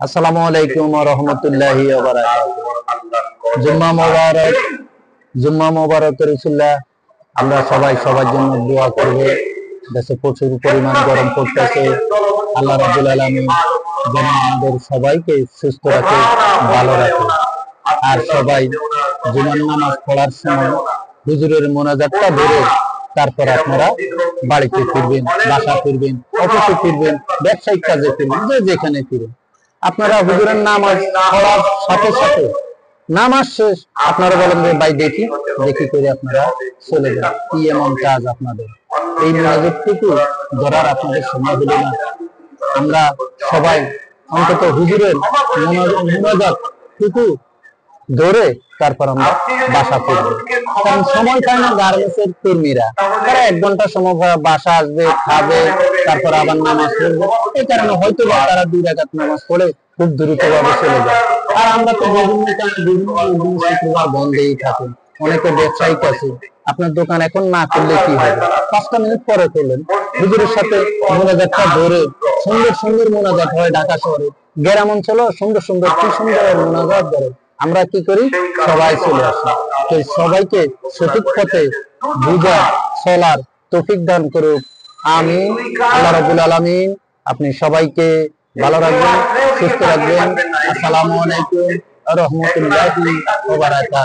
আসসালামু আলাইকুম ওয়া রাহমাতুল্লাহি ওয়া বারাকাতুহু। জুম্মা মোবারক, জুম্মা মোবারক রাসূলুল্লাহ। আমরা সবাই সবার জন্য দোয়া করব। দেশে প্রচুর পরিমাণ গরম পড়তেছে। আল্লাহ রাব্বুল আলামিন যেন আমাদের সবাইকে সুস্থ রাখে, ভালো রাখে। আর সবাই জুমার নামাজ পড়ার সময় হুজুরের মোনাজাতটা ধরে তারপর আপনারা বাড়িতে ফিরবেন, বাসা ফিরবেন, অফিসে ফিরবেন, ব্যবসায়িক কাজে ফিরবেন, যে যেখানে ফিরবেন। আপনারা হুজুরের নামাজ পড়ার সাথে সাথে নামাজ শেষ আপনারা বলেন যে ভাই দেখি দেখি করে আপনারা চলে যান। কি এমন কাজ আপনাদের? এই মোনাজাতটুকু ধরার আপনাদের সময় হলো না? আমরা সবাই অন্তত হুজুরের মোনাজাতটুকু ধরে তারপর আমরা বাসা ফিরবো। কারণ সময় পায় না গার্মেন্টসের কর্মীরা, তারা 1 ঘন্টা সময় বাসা আসবে, খাবে, তারপর আবার নামাজ পড়বে। এই কারণে হয়তো বা তারা 2 রাকাত নামাজ পড়ে খুব দ্রুত ভাবে চলে যায়। আর আমরা তো বিভিন্ন শুক্রবার বন্ধেই থাকি। অনেকে ব্যবসায়িক আছে, আপনার দোকান এখন না করলে কি হবে? 5টা মিনিট পরে করলেন, হুজুরের সাথে মোনাজাতটা ধরে। সুন্দর সুন্দর মোনাজাত হয় ঢাকা শহরে, গ্রাম অঞ্চলে সুন্দর সুন্দর কি সুন্দর মোনাজাত ধরে। আমরা কি করি? সবাই চলে আসি। তো সবাইকে সঠিক পথে বুঝা চলার তৌফিক দান করুক, আমিন। আল্লাহ রাব্বুল আলামিন আপনি সবাইকে ভালো রাখবেন, সুস্থ রাখবেন। আসসালামু আলাইকুম ওয়া রাহমাতুল্লাহি ওয়া বারাকাতুহু।